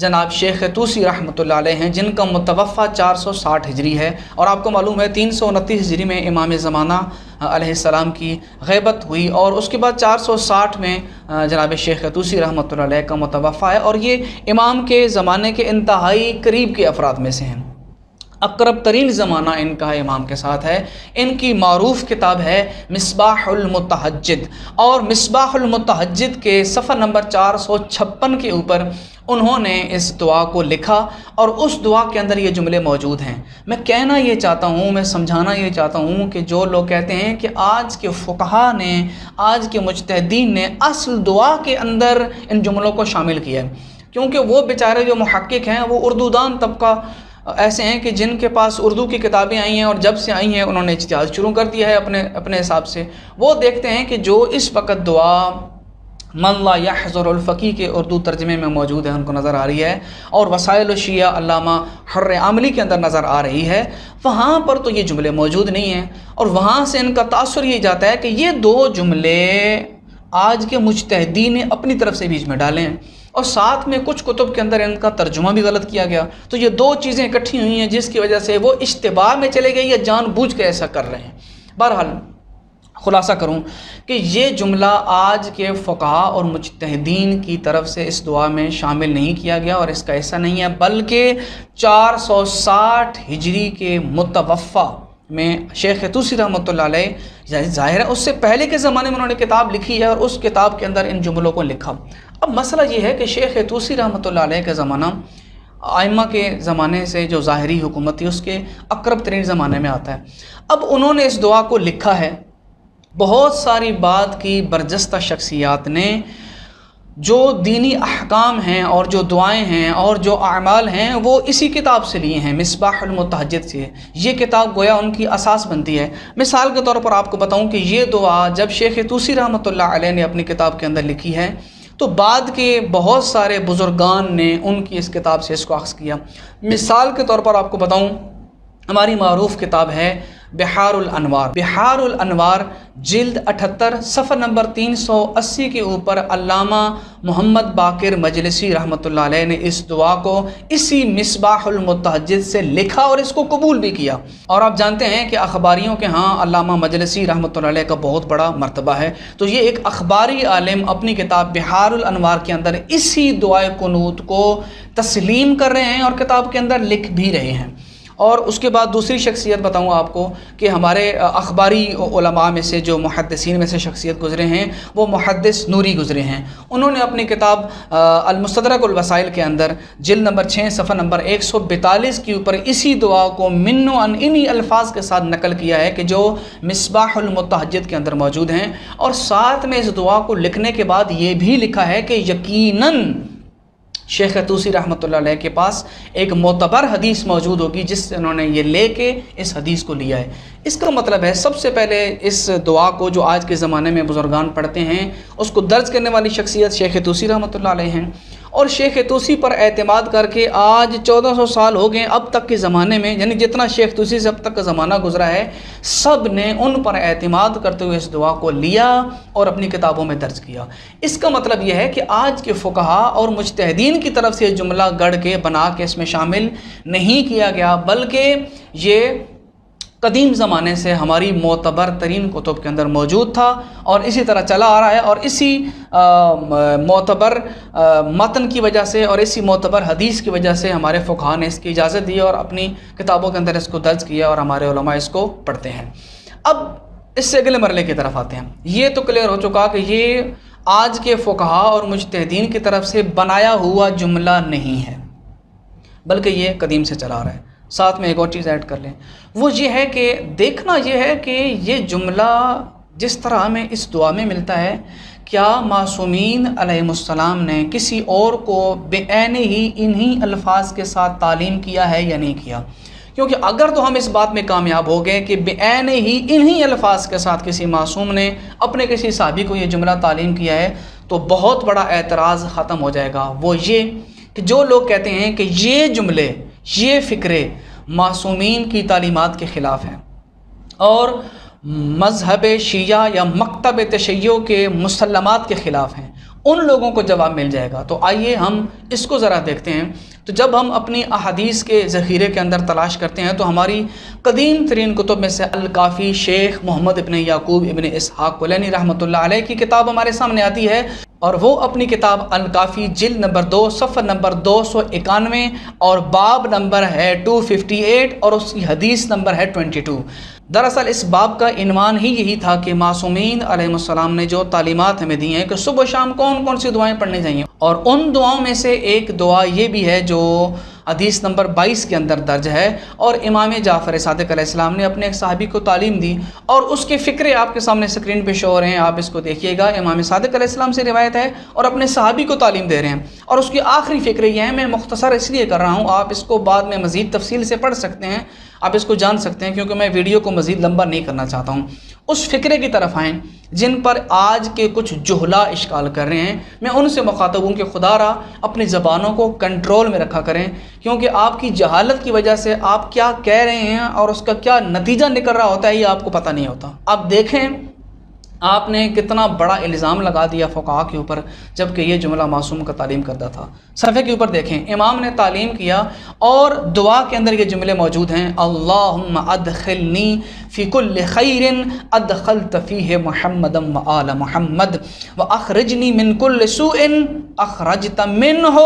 جناب شیخ طوسی رحمۃ اللہ علیہ ہیں، جن کا متوفہ 460 ہجری ہے، اور آپ کو معلوم ہے 329 ہجری میں امام زمانہ علیہ السلام کی غیبت ہوئی، اور اس کے بعد 460 میں جناب شیخ طوسی رحمۃ اللہ علیہ کا متوفہ ہے، اور یہ امام کے زمانے کے انتہائی قریب کے افراد میں سے ہیں، اقرب ترین زمانہ ان کا امام کے ساتھ ہے۔ ان کی معروف کتاب ہے مصباح المتہجد، اور مصباح المتہجد کے صفحہ نمبر 456 کے اوپر انہوں نے اس دعا کو لکھا، اور اس دعا کے اندر یہ جملے موجود ہیں۔ میں کہنا یہ چاہتا ہوں، میں سمجھانا یہ چاہتا ہوں کہ جو لوگ کہتے ہیں کہ آج کے فقہا نے، آج کے مجتہدین نے اصل دعا کے اندر ان جملوں کو شامل کیا ہے، کیونکہ وہ بیچارے جو محقق ہیں وہ اردو دان طبقہ ایسے ہیں کہ جن کے پاس اردو کی کتابیں آئی ہیں، اور جب سے آئی ہیں انہوں نے اجتہاد شروع کر دیا ہے اپنے حساب سے۔ وہ دیکھتے ہیں کہ جو اس وقت دعا من لا یحضر الفقی کے اردو ترجمے میں موجود ہے، ان کو نظر آ رہی ہے، اور وسائل الشیعہ علامہ حر عاملی کے اندر نظر آ رہی ہے، وہاں پر تو یہ جملے موجود نہیں ہیں، اور وہاں سے ان کا تاثر یہ جاتا ہے کہ یہ دو جملے آج کے مجتہدین نے اپنی طرف سے بیچ میں ڈالے ہیں، اور ساتھ میں کچھ کتب کے اندر ان کا ترجمہ بھی غلط کیا گیا۔ تو یہ دو چیزیں اکٹھی ہوئی ہیں جس کی وجہ سے وہ اشتباہ میں چلے گئے یا جان بوجھ کے ایسا کر رہے ہیں۔ بہرحال خلاصہ کروں کہ یہ جملہ آج کے فقہا اور مجتہدین کی طرف سے اس دعا میں شامل نہیں کیا گیا، اور اس کا ایسا نہیں ہے، بلکہ 460 ہجری کے متوفہ میں شیخ طوسی رحمۃ اللہ علیہ، ظاہر ہے اس سے پہلے کے زمانے میں انہوں نے کتاب لکھی ہے، اور اس کتاب کے اندر ان جملوں کو لکھا۔ اب مسئلہ یہ ہے کہ شیخ طوسی رحمۃ اللہ علیہ کا زمانہ ائمہ کے زمانے سے جو ظاہری حکومت تھی اس کے اقرب ترین زمانے میں آتا ہے۔ اب انہوں نے اس دعا کو لکھا ہے، بہت ساری بات کی برجستہ شخصیات نے جو دینی احکام ہیں اور جو دعائیں ہیں اور جو اعمال ہیں وہ اسی کتاب سے لیے ہیں، مصباح المتہجد سے۔ یہ کتاب گویا ان کی اساس بنتی ہے۔ مثال کے طور پر آپ کو بتاؤں کہ یہ دعا جب شیخ طوسی رحمۃ اللہ علیہ نے اپنی کتاب کے اندر لکھی ہے تو بعد کے بہت سارے بزرگان نے ان کی اس کتاب سے اس کو اخذ کیا۔ مثال کے طور پر آپ کو بتاؤں، ہماری معروف کتاب ہے بحار الانوار۔ بحار الانوار جلد 78 صفحہ نمبر 380 کے اوپر علامہ محمد باقر مجلسی رحمۃ اللہ علیہ نے اس دعا کو اسی مصباح المتہجد سے لکھا اور اس کو قبول بھی کیا۔ اور آپ جانتے ہیں کہ اخباریوں کے ہاں علامہ مجلسی رحمۃ اللہ علیہ کا بہت بڑا مرتبہ ہے، تو یہ ایک اخباری عالم اپنی کتاب بحار الانوار کے اندر اسی دعائے قنوت کو تسلیم کر رہے ہیں اور کتاب کے اندر لکھ بھی رہے ہیں۔ اور اس کے بعد دوسری شخصیت بتاؤں آپ کو کہ ہمارے اخباری علماء میں سے جو محدثین میں سے شخصیت گزرے ہیں وہ محدث نوری گزرے ہیں۔ انہوں نے اپنی کتاب المستدرک الوسائل کے اندر جلد نمبر 6 صفحہ نمبر 142 کے اوپر اسی دعا کو من و عن انہی الفاظ کے ساتھ نقل کیا ہے کہ جو مصباح المتہجد کے اندر موجود ہیں، اور ساتھ میں اس دعا کو لکھنے کے بعد یہ بھی لکھا ہے کہ یقیناً شیخ طوسی رحمۃ اللہ علیہ کے پاس ایک معتبر حدیث موجود ہوگی جس سے انہوں نے یہ لے کے اس حدیث کو لیا ہے۔ اس کا مطلب ہے سب سے پہلے اس دعا کو جو آج کے زمانے میں بزرگان پڑھتے ہیں اس کو درج کرنے والی شخصیت شیخ طوسی رحمۃ اللہ علیہ ہیں، اور شیخ طوسی پر اعتماد کر کے آج 1400 سال ہو گئے اب تک کے زمانے میں، یعنی جتنا شیخ طوسی سے اب تک کا زمانہ گزرا ہے سب نے ان پر اعتماد کرتے ہوئے اس دعا کو لیا اور اپنی کتابوں میں درج کیا۔ اس کا مطلب یہ ہے کہ آج کے فقہا اور مجتہدین کی طرف سے یہ جملہ گڑھ کے بنا کے اس میں شامل نہیں کیا گیا، بلکہ یہ قدیم زمانے سے ہماری معتبر ترین کتب کے اندر موجود تھا اور اسی طرح چلا آ رہا ہے، اور اسی معتبر متن کی وجہ سے اور اسی معتبر حدیث کی وجہ سے ہمارے فقہا نے اس کی اجازت دی اور اپنی کتابوں کے اندر اس کو درج کیا اور ہمارے علماء اس کو پڑھتے ہیں۔ اب اس سے اگلے مرحلے کی طرف آتے ہیں۔ یہ تو کلیئر ہو چکا کہ یہ آج کے فقہا اور مجتہدین کی طرف سے بنایا ہوا جملہ نہیں ہے، بلکہ یہ قدیم سے چلا آ رہا ہے۔ ساتھ میں ایک اور چیز ایڈ کر لیں، وہ یہ ہے کہ دیکھنا یہ ہے کہ یہ جملہ جس طرح ہمیں اس دعا میں ملتا ہے، کیا معصومین علیہ السلام نے کسی اور کو بعین ہی انہی الفاظ کے ساتھ تعلیم کیا ہے یا نہیں کیا؟ کیونکہ اگر تو ہم اس بات میں کامیاب ہو گئے کہ بعین ہی انہی الفاظ کے ساتھ کسی معصوم نے اپنے کسی صحابی کو یہ جملہ تعلیم کیا ہے تو بہت بڑا اعتراض ختم ہو جائے گا۔ وہ یہ کہ جو لوگ کہتے ہیں کہ یہ جملے، یہ فکرے معصومین کی تعلیمات کے خلاف ہیں اور مذہب شیعہ یا مکتب تشیع کے مسلمات کے خلاف ہیں، ان لوگوں کو جواب مل جائے گا۔ تو آئیے ہم اس کو ذرا دیکھتے ہیں۔ تو جب ہم اپنی احادیث کے ذخیرے کے اندر تلاش کرتے ہیں تو ہماری قدیم ترین کتب میں سے الکافی شیخ محمد ابن یعقوب ابن اسحاق کلینی رحمۃ اللہ علیہ کی کتاب ہمارے سامنے آتی ہے، اور وہ اپنی کتاب الکافی جلد نمبر 2 صفحہ نمبر 291 اور باب نمبر ہے 258 اور اس کی حدیث نمبر ہے 22۔ دراصل اس باب کا عنوان ہی یہی تھا کہ معصومین علیہ السلام نے جو تعلیمات ہمیں دی ہیں کہ صبح و شام کون کون سی دعائیں پڑھنی چاہیے، اور ان دعاؤں میں سے ایک دعا یہ بھی ہے جو حدیث نمبر 22 کے اندر درج ہے، اور امام جعفر صادق علیہ السلام نے اپنے ایک صحابی کو تعلیم دی، اور اس کے فقرے آپ کے سامنے اسکرین پہ شو ہو رہے ہیں، آپ اس کو دیکھیے گا۔ امام صادق علیہ السلام سے روایت ہے اور اپنے صحابی کو تعلیم دے رہے ہیں، اور اس کی آخری فقرے یہ ہیں، میں مختصر اس لیے کر رہا ہوں، آپ اس کو بعد میں مزید تفصیل سے پڑھ سکتے ہیں، آپ اس کو جان سکتے ہیں، کیونکہ میں ویڈیو کو مزید لمبا نہیں کرنا چاہتا ہوں۔ اس فقرے کی طرف آئیں جن پر آج کے کچھ جہلا اشکال کر رہے ہیں، میں ان سے مخاطب ہوں کہ خدا را اپنی زبانوں کو کنٹرول میں رکھا کریں، کیونکہ آپ کی جہالت کی وجہ سے آپ کیا کہہ رہے ہیں اور اس کا کیا نتیجہ نکل رہا ہوتا ہے یہ آپ کو پتہ نہیں ہوتا۔ اب دیکھیں آپ نے کتنا بڑا الزام لگا دیا فقہا کے اوپر، جبکہ یہ جملہ معصوم کا تعلیم کرتا تھا۔ صفحے کے اوپر دیکھیں، امام نے تعلیم کیا اور دعا کے اندر یہ جملے موجود ہیں، اللہم ادخلنی فی کل خیر ادخلت فیہ محمد وآل محمد واخرجنی من کل سوء اخرجت منہ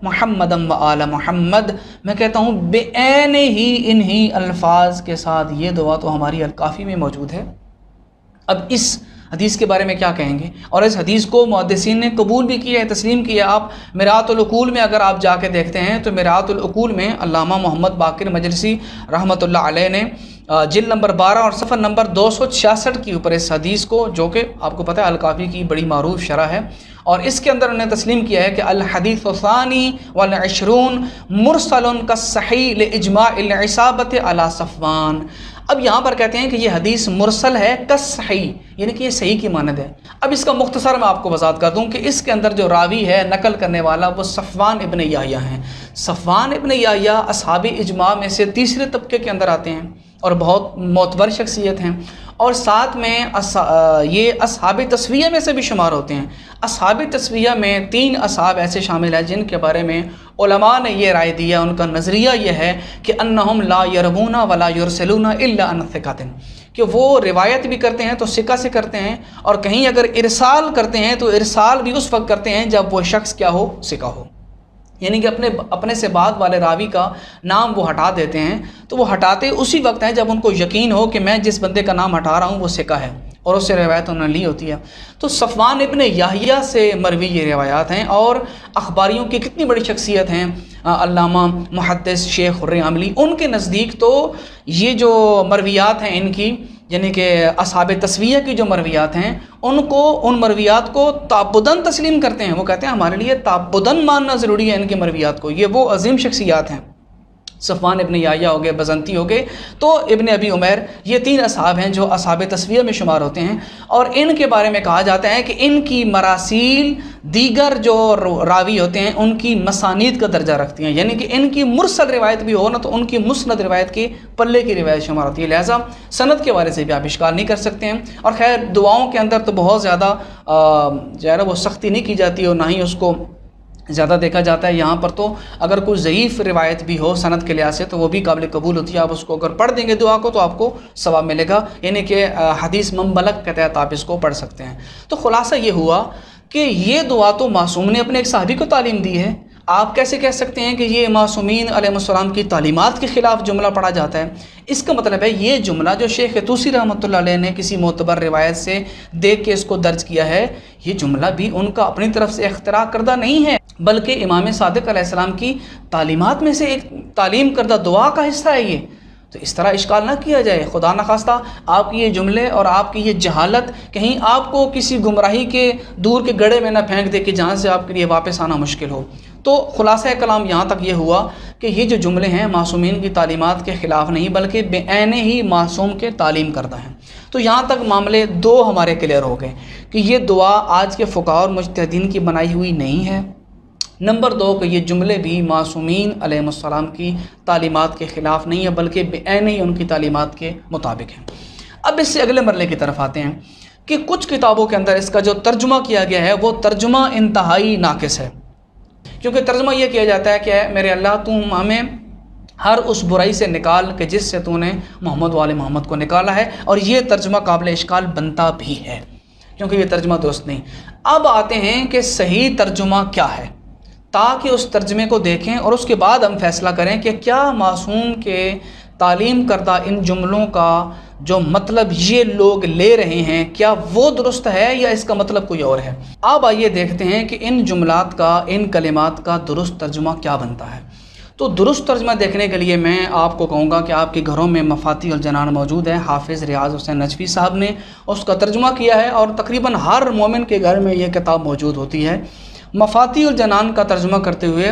محمد وآل محمد۔ میں کہتا ہوں بعین ہی انہی الفاظ کے ساتھ یہ دعا تو ہماری الکافی میں موجود ہے۔ اب اس حدیث کے بارے میں کیا کہیں گے؟ اور اس حدیث کو محدثین نے قبول بھی کیا ہے، تسلیم کیا۔ آپ مرآت العقول میں اگر آپ جا کے دیکھتے ہیں تو مرآت العقول میں علامہ محمد باقر مجلسی رحمۃ اللہ علیہ نے جلد نمبر 12 اور صفحہ نمبر 266 کے اوپر اس حدیث کو، جو کہ آپ کو پتہ ہے الکافی کی بڑی معروف شرح ہے، اور اس کے اندر انہوں نے تسلیم کیا ہے کہ الحدیث الثانی والعشرون مرسل کالصحیح لاجماع العصابۃ علی صفوان۔ اب یہاں پر کہتے ہیں کہ یہ حدیث مرسل ہے کالصحیح، یعنی کہ یہ صحیح کی مانند ہے۔ اب اس کا مختصر میں آپ کو وضاحت کر دوں کہ اس کے اندر جو راوی ہے، نقل کرنے والا، وہ صفوان ابن یحییٰ ہیں۔ صفوان ابن یحییٰ اصحاب اجماع میں سے تیسرے طبقے کے اندر آتے ہیں اور بہت معتبر شخصیت ہیں، اور ساتھ میں یہ اصحاب تسویہ میں سے بھی شمار ہوتے ہیں۔ اصحاب تسویہ میں 3 اصحاب ایسے شامل ہیں جن کے بارے میں علماء نے یہ رائے دیا، ان کا نظریہ یہ ہے کہ انہم لا یروون ولا یرسلون الا عن ثقۃ، کہ وہ روایت بھی کرتے ہیں تو ثقہ سے کرتے ہیں، اور کہیں اگر ارسال کرتے ہیں تو ارسال بھی اس وقت کرتے ہیں جب وہ شخص کیا ہو، ثقہ ہو، یعنی کہ اپنے سے بعد والے راوی کا نام وہ ہٹا دیتے ہیں، تو وہ ہٹاتے اسی وقت ہیں جب ان کو یقین ہو کہ میں جس بندے کا نام ہٹا رہا ہوں وہ ثقہ ہے، اور اس سے روایت انہوں نے لی ہوتی ہے۔ تو صفوان ابن یحییٰ سے مروی یہ روایات ہیں، اور اخباریوں کی کتنی بڑی شخصیت ہیں، علامہ محدث شیخ حر عملی، ان کے نزدیک تو یہ جو مرویات ہیں ان کی، یعنی کہ اصحاب تسویہ کی جو مرویات ہیں، ان مرویات کو تعبداً تسلیم کرتے ہیں۔ وہ کہتے ہیں ہمارے لیے تعبداً ماننا ضروری ہے ان کی مرویات کو۔ یہ وہ عظیم شخصیات ہیں، صفوان ابن یحییٰ ہو گئے، بزنتی ہو گئے، تو ابن ابی عمیر، یہ 3 اصحاب ہیں جو اصحاب تسویہ میں شمار ہوتے ہیں، اور ان کے بارے میں کہا جاتا ہے کہ ان کی مراسیل دیگر جو راوی ہوتے ہیں ان کی مسانید کا درجہ رکھتی ہیں، یعنی کہ ان کی مرسل روایت بھی ہو نا تو ان کی مسند روایت کے پلے کی روایت شمار ہوتی ہے، لہٰذا سند کے حوالے سے بھی آپ اشکال نہیں کر سکتے ہیں۔ اور خیر دعاؤں کے اندر تو بہت زیادہ جو ہے نا وہ سختی نہیں کی جاتی اور نہ ہی اس کو زیادہ دیکھا جاتا ہے۔ یہاں پر تو اگر کوئی ضعیف روایت بھی ہو سند کے لحاظ سے تو وہ بھی قابل قبول ہوتی ہے، آپ اس کو اگر پڑھ دیں گے دعا کو تو آپ کو ثواب ملے گا، یعنی کہ حدیث منبلغ کے تحت آپ اس کو پڑھ سکتے ہیں۔ تو خلاصہ یہ ہوا کہ یہ دعا تو معصوم نے اپنے ایک صحابی کو تعلیم دی ہے، آپ کیسے کہہ سکتے ہیں کہ یہ معصومین علیہ السلام کی تعلیمات کے خلاف جملہ پڑھا جاتا ہے؟ اس کا مطلب ہے یہ جملہ جو شیخ طوسی رحمۃ اللہ علیہ نے کسی معتبر روایت سے دیکھ کے اس کو درج کیا ہے، یہ جملہ بھی ان کا اپنی طرف سے اختراع کردہ نہیں ہے، بلکہ امام صادق علیہ السلام کی تعلیمات میں سے ایک تعلیم کردہ دعا کا حصہ ہے یہ۔ تو اس طرح اشکال نہ کیا جائے، خدا نخواستہ آپ کی یہ جملے اور آپ کی یہ جہالت کہیں آپ کو کسی گمراہی کے دور کے گڑھے میں نہ پھینک دے کہ جہاں سے آپ کے لیے واپس آنا مشکل ہو۔ تو خلاصہ کلام یہاں تک یہ ہوا کہ یہ جو جملے ہیں معصومین کی تعلیمات کے خلاف نہیں بلکہ بعین ہی معصوم کے تعلیم کردہ ہیں۔ تو یہاں تک معاملے 2 ہمارے کلیئر ہو گئے کہ یہ دعا آج کے فقہاء اور مجتہدین کی بنائی ہوئی نہیں ہے۔ نمبر 2 کہ یہ جملے بھی معصومین علیہ السلام کی تعلیمات کے خلاف نہیں ہے بلکہ بعین ہی ان کی تعلیمات کے مطابق ہیں۔ اب اس سے اگلے مرحلے کی طرف آتے ہیں کہ کچھ کتابوں کے اندر اس کا جو ترجمہ کیا گیا ہے وہ ترجمہ انتہائی ناقص ہے، کیونکہ ترجمہ یہ کیا جاتا ہے کہ اے میرے اللہ تم ہمیں ہر اس برائی سے نکال کہ جس سے تو نے محمد والے محمد کو نکالا ہے، اور یہ ترجمہ قابل اشکال بنتا بھی ہے کیونکہ یہ ترجمہ درست نہیں۔ اب آتے ہیں کہ صحیح ترجمہ کیا ہے، تاکہ اس ترجمے کو دیکھیں اور اس کے بعد ہم فیصلہ کریں کہ کیا معصوم کے تعلیم کردہ ان جملوں کا جو مطلب یہ لوگ لے رہے ہیں کیا وہ درست ہے یا اس کا مطلب کوئی اور ہے۔ اب آئیے دیکھتے ہیں کہ ان جملات کا، ان کلمات کا درست ترجمہ کیا بنتا ہے۔ تو درست ترجمہ دیکھنے کے لیے میں آپ کو کہوں گا کہ آپ کے گھروں میں مفاتیح الجنان موجود ہے، حافظ ریاض حسین نجفی صاحب نے اس کا ترجمہ کیا ہے، اور تقریباً ہر مومن کے گھر میں یہ کتاب موجود ہوتی ہے۔ مفاتیح الجنان کا ترجمہ کرتے ہوئے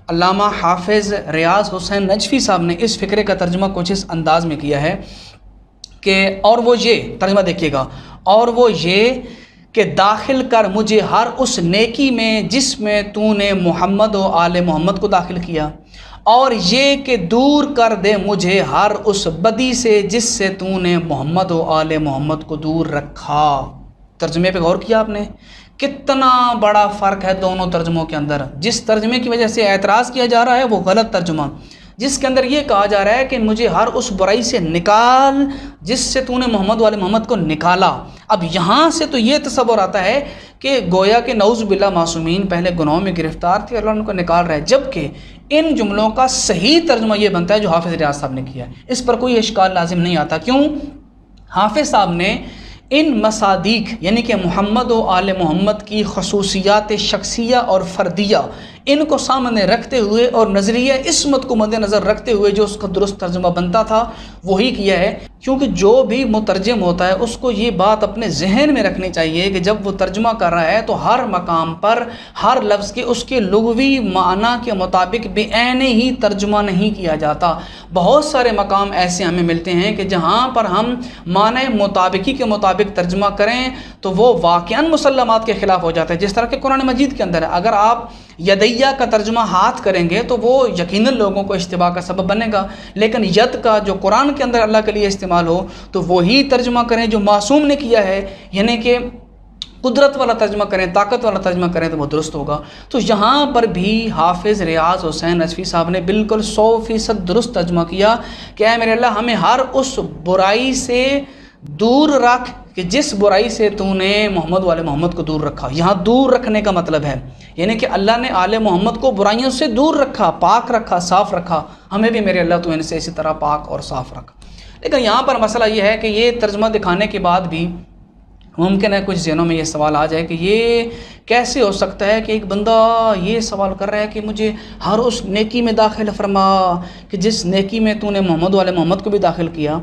علامہ حافظ ریاض حسین نجفی صاحب نے اس فقرے کا ترجمہ کچھ اس انداز میں کیا ہے کہ اور وہ یہ ترجمہ دیکھیے گا، اور وہ یہ کہ داخل کر مجھے ہر اس نیکی میں جس میں تو نے محمد و آل محمد کو داخل کیا، اور یہ کہ دور کر دے مجھے ہر اس بدی سے جس سے تو نے محمد و آل محمد کو دور رکھا۔ ترجمے پہ غور کیا آپ نے؟ کتنا بڑا فرق ہے دونوں ترجموں کے اندر۔ جس ترجمے کی وجہ سے اعتراض کیا جا رہا ہے وہ غلط ترجمہ، جس کے اندر یہ کہا جا رہا ہے کہ مجھے ہر اس برائی سے نکال جس سے تو نے محمد والے محمد کو نکالا۔ اب یہاں سے تو یہ تصور آتا ہے کہ گویا کہ نعوذ باللہ معصومین پہلے گناہوں میں گرفتار تھے، اللہ ان کو نکال رہا ہے، جبکہ ان جملوں کا صحیح ترجمہ یہ بنتا ہے جو حافظ ریاض صاحب نے کیا ہے۔ اس پر کوئی اشکال لازم نہیں آتا۔ کیوں؟ حافظ صاحب نے ان مصادیق یعنی کہ محمد و آل محمد کی خصوصیات شخصیہ اور فردیہ ان کو سامنے رکھتے ہوئے اور نظریہ عصمت کو مد نظر رکھتے ہوئے جو اس کا درست ترجمہ بنتا تھا وہی کیا ہے، کیونکہ جو بھی مترجم ہوتا ہے اس کو یہ بات اپنے ذہن میں رکھنی چاہیے کہ جب وہ ترجمہ کر رہا ہے تو ہر مقام پر ہر لفظ کے اس کے لغوی معنی کے مطابق بعین ہی ترجمہ نہیں کیا جاتا۔ بہت سارے مقام ایسے ہمیں ملتے ہیں کہ جہاں پر ہم معنی مطابقی کے مطابق ترجمہ کریں تو وہ واقعاً مسلمات کے خلاف ہو جاتا ہے، جس طرح کہ قرآن مجید کے اندر ہے۔ اگر آپ یدیہ کا ترجمہ ہاتھ کریں گے تو وہ یقیناً لوگوں کو اشتباہ کا سبب بنے گا، لیکن ید کا جو قرآن کے اندر اللہ کے لیے استعمال ہو تو وہی ترجمہ کریں جو معصوم نے کیا ہے، یعنی کہ قدرت والا ترجمہ کریں، طاقت والا ترجمہ کریں تو وہ درست ہوگا۔ تو یہاں پر بھی حافظ ریاض حسین نجفی صاحب نے بالکل 100% درست ترجمہ کیا کہ اے میرے اللہ ہمیں ہر اس برائی سے دور رکھ کہ جس برائی سے تو نے محمد والے محمد کو دور رکھا۔ یہاں دور رکھنے کا مطلب ہے یعنی کہ اللہ نے آل محمد کو برائیوں سے دور رکھا، پاک رکھا، صاف رکھا، ہمیں بھی میرے اللہ تو ان سے اسی طرح پاک اور صاف رکھا۔ لیکن یہاں پر مسئلہ یہ ہے کہ یہ ترجمہ دکھانے کے بعد بھی ممکن ہے کچھ ذہنوں میں یہ سوال آ جائے کہ یہ کیسے ہو سکتا ہے کہ ایک بندہ یہ سوال کر رہا ہے کہ مجھے ہر اس نیکی میں داخل فرما کہ جس نیکی میں تو نے محمد والے محمد کو بھی داخل کیا۔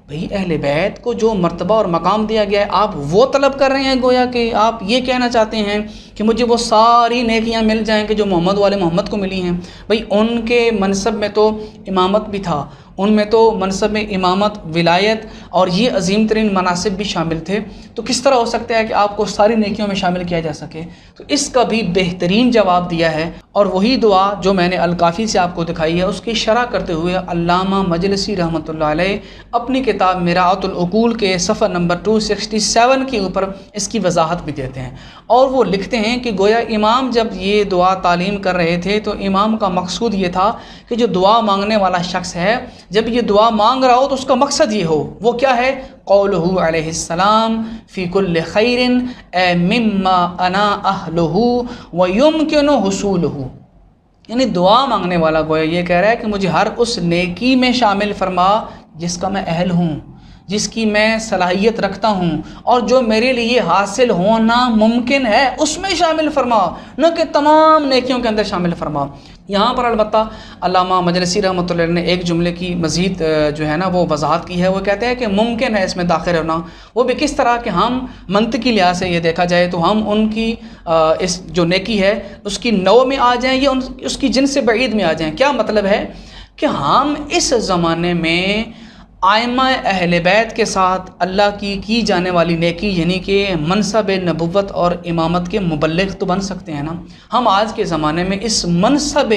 بھئی اہل بیت کو جو مرتبہ اور مقام دیا گیا ہے آپ وہ طلب کر رہے ہیں، گویا کہ آپ یہ کہنا چاہتے ہیں کہ مجھے وہ ساری نیکیاں مل جائیں کہ جو محمد والے محمد کو ملی ہیں۔ بھئی ان کے منصب میں تو امامت بھی تھا، ان میں تو منصب میں امامت، ولایت اور یہ عظیم ترین مناصب بھی شامل تھے، تو کس طرح ہو سکتا ہے کہ آپ کو ساری نیکیوں میں شامل کیا جا سکے؟ تو اس کا بھی بہترین جواب دیا ہے، اور وہی دعا جو میں نے الکافی سے آپ کو دکھائی ہے اس کی شرح کرتے ہوئے علامہ مجلسی رحمۃ اللہ علیہ اپنی کتاب میراۃ العقول کے صفحہ نمبر 267 کے اوپر اس کی وضاحت بھی دیتے ہیں، اور وہ لکھتے ہیں کہ گویا امام جب یہ دعا تعلیم کر رہے تھے تو امام کا مقصود یہ تھا کہ جو دعا مانگنے والا شخص ہے جب یہ دعا مانگ رہا ہو تو اس کا مقصد یہ ہو، وہ کیا ہے؟ قولہ علیہ السلام فی کل خیر اے مما انا اہلہ ویمکن حصولہ، یعنی دعا مانگنے والا گویا یہ کہہ رہا ہے کہ مجھے ہر اس نیکی میں شامل فرما جس کا میں اہل ہوں، جس کی میں صلاحیت رکھتا ہوں اور جو میرے لیے حاصل ہونا ممکن ہے اس میں شامل فرما، نہ کہ تمام نیکیوں کے اندر شامل فرما۔ یہاں پر البتہ علامہ مجلسی رحمۃ اللہ نے ایک جملے کی مزید جو ہے نا وہ وضاحت کی ہے، وہ کہتے ہیں کہ ممکن ہے اس میں داخل ہونا، وہ بھی کس طرح کہ ہم منطقی لحاظ سے یہ دیکھا جائے تو ہم ان کی اس جو نیکی ہے اس کی نوع میں آ جائیں یا اس کی جنس بعید میں آ جائیں۔ کیا مطلب ہے کہ ہم اس زمانے میں ائمہ اہل بیت کے ساتھ اللہ کی جانے والی نیکی یعنی کہ منصب نبوت اور امامت کے مبلغ تو بن سکتے ہیں نا۔ ہم آج کے زمانے میں اس منصب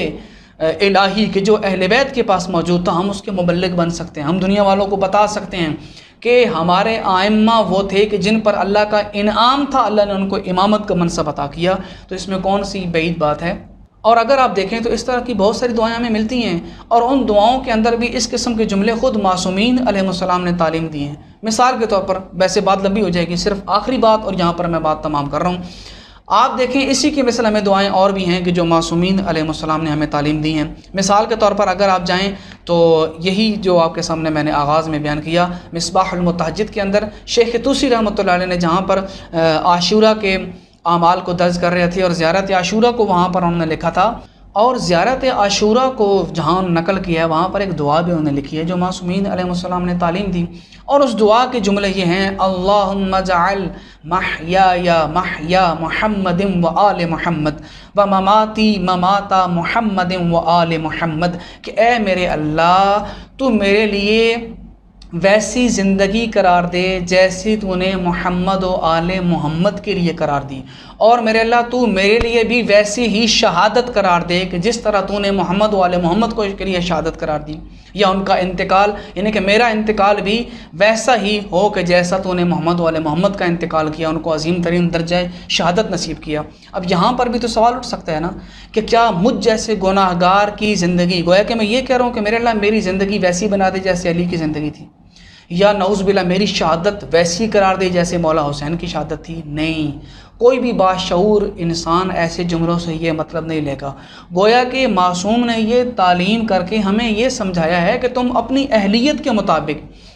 الہی کے جو اہل بیت کے پاس موجود تھا ہم اس کے مبلغ بن سکتے ہیں، ہم دنیا والوں کو بتا سکتے ہیں کہ ہمارے آئمہ وہ تھے کہ جن پر اللہ کا انعام تھا، اللہ نے ان کو امامت کا منصب عطا کیا، تو اس میں کون سی بعید بات ہے؟ اور اگر آپ دیکھیں تو اس طرح کی بہت ساری دعائیں ہمیں ملتی ہیں، اور ان دعاؤں کے اندر بھی اس قسم کے جملے خود معصومین علیہ السلام نے تعلیم دی ہیں۔ مثال کے طور پر، ویسے بات لمبی ہو جائے گی، صرف آخری بات اور یہاں پر میں بات تمام کر رہا ہوں۔ آپ دیکھیں اسی کی مثل ہمیں دعائیں اور بھی ہیں کہ جو معصومین علیہ السلام نے ہمیں تعلیم دی ہیں۔ مثال کے طور پر اگر آپ جائیں تو یہی جو آپ کے سامنے میں نے آغاز میں بیان کیا، مصباح المتہجد کے اندر شیخ طوسی رحمۃ اللہ علیہ نے جہاں پر عاشورہ کے اعمال کو درج کر رہے تھے اور زیارت عاشورہ کو وہاں پر انہوں نے لکھا تھا، اور زیارت عاشورہ کو جہاں نقل کیا ہے وہاں پر ایک دعا بھی انہوں نے لکھی ہے جو معصومین علیہ السلام نے تعلیم دی، اور اس دعا کے جملے یہ ہیں: اللہم اجعل محیایا محیا محمد و آل محمد و مماتی مماتا محمد و آل محمد، کہ اے میرے اللہ تو میرے لیے ویسی زندگی قرار دے جیسی تو نے محمد و آل محمد کے لیے قرار دی، اور میرے اللہ تو میرے لیے بھی ویسی ہی شہادت قرار دے کہ جس طرح تو نے محمد و آل محمد کو کے لیے شہادت قرار دی، یا ان کا انتقال، یعنی کہ میرا انتقال بھی ویسا ہی ہو کہ جیسا تو نے محمد و آل محمد کا انتقال کیا، ان کو عظیم ترین درجہ شہادت نصیب کیا۔ اب یہاں پر بھی تو سوال اٹھ سکتا ہے نا کہ کیا مجھ جیسے گناہ گار کی زندگی، گویا کہ میں یہ کہہ رہا ہوں کہ میرے اللہ میری زندگی ویسی بنا دے جیسے علی کی زندگی تھی، یا نعوذ باللہ میری شہادت ویسی قرار دے جیسے مولا حسین کی شہادت تھی؟ نہیں، کوئی بھی باشعور انسان ایسے جملوں سے یہ مطلب نہیں لے گا۔ گویا کہ معصوم نے یہ تعلیم کر کے ہمیں یہ سمجھایا ہے کہ تم اپنی اہلیت کے مطابق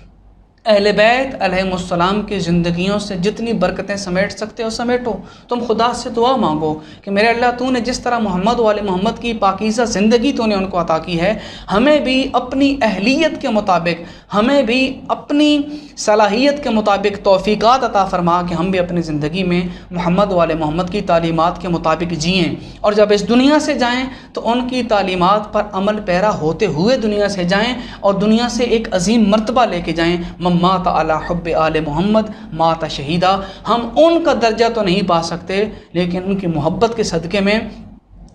اہل بیت علیہ السلام کی زندگیوں سے جتنی برکتیں سمیٹ سکتے ہو سمیٹو، تم خدا سے دعا مانگو کہ میرے اللہ تو نے جس طرح محمد و آل محمد کی پاکیزہ زندگی تو نے ان کو عطا کی ہے، ہمیں بھی اپنی اہلیت کے مطابق، ہمیں بھی اپنی صلاحیت کے مطابق توفیقات عطا فرما کہ ہم بھی اپنی زندگی میں محمد و آل محمد کی تعلیمات کے مطابق جئیں، اور جب اس دنیا سے جائیں تو ان کی تعلیمات پر عمل پیرا ہوتے ہوئے دنیا سے جائیں، اور دنیا سے ایک عظیم مرتبہ لے کے جائیں۔ مات علی حب آل محمد مات شہیدہ، ہم ان کا درجہ تو نہیں پا سکتے لیکن ان کی محبت کے صدقے میں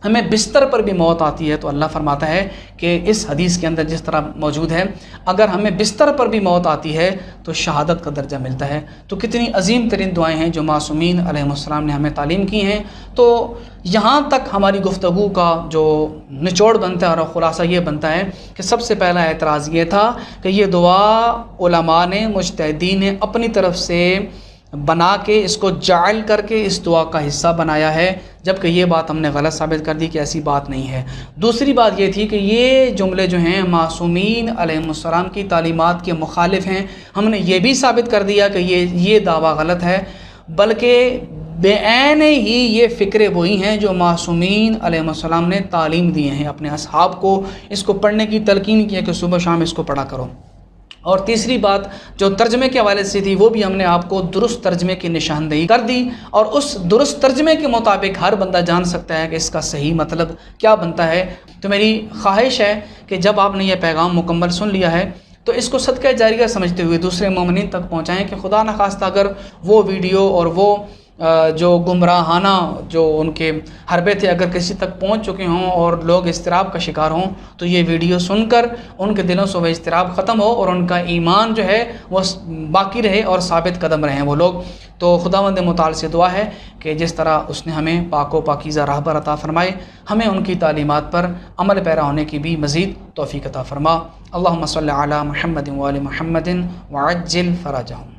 ہمیں بستر پر بھی موت آتی ہے تو اللہ فرماتا ہے کہ اس حدیث کے اندر جس طرح موجود ہے، اگر ہمیں بستر پر بھی موت آتی ہے تو شہادت کا درجہ ملتا ہے۔ تو کتنی عظیم ترین دعائیں ہیں جو معصومین علیہ السلام نے ہمیں تعلیم کی ہیں۔ تو یہاں تک ہماری گفتگو کا جو نچوڑ بنتا ہے اور خلاصہ یہ بنتا ہے کہ سب سے پہلا اعتراض یہ تھا کہ یہ دعا علماء نے، مجتہدین نے اپنی طرف سے بنا کے اس کو جعل کر کے اس دعا کا حصہ بنایا ہے، جبکہ یہ بات ہم نے غلط ثابت کر دی کہ ایسی بات نہیں ہے۔ دوسری بات یہ تھی کہ یہ جملے جو ہیں معصومین علیہ السلام کی تعلیمات کے مخالف ہیں، ہم نے یہ بھی ثابت کر دیا کہ یہ دعویٰ غلط ہے، بلکہ بے عین ہی یہ فکرے وہی ہیں جو معصومین علیہ السلام نے تعلیم دیے ہیں اپنے اصحاب کو، اس کو پڑھنے کی تلقین کی ہے کہ صبح شام اس کو پڑھا کرو۔ اور تیسری بات جو ترجمے کے حوالے سے تھی وہ بھی ہم نے آپ کو درست ترجمے کی نشاندہی کر دی، اور اس درست ترجمے کے مطابق ہر بندہ جان سکتا ہے کہ اس کا صحیح مطلب کیا بنتا ہے۔ تو میری خواہش ہے کہ جب آپ نے یہ پیغام مکمل سن لیا ہے تو اس کو صدقہ جاریہ سمجھتے ہوئے دوسرے مومنین تک پہنچائیں کہ خدا نخواستہ اگر وہ ویڈیو اور وہ جو گمراہانہ جو ان کے حربے تھے اگر کسی تک پہنچ چکے ہوں اور لوگ اضطراب کا شکار ہوں تو یہ ویڈیو سن کر ان کے دلوں سے وہ اضطراب ختم ہو اور ان کا ایمان جو ہے وہ باقی رہے اور ثابت قدم رہیں وہ لوگ۔ تو خداوند متعال سے دعا ہے کہ جس طرح اس نے ہمیں پاک و پاکیزہ راہبر عطا فرمائے، ہمیں ان کی تعلیمات پر عمل پیرا ہونے کی بھی مزید توفیق عطا فرما۔ اللہم صلی علی محمد و آل محمد وعجل فرجہم۔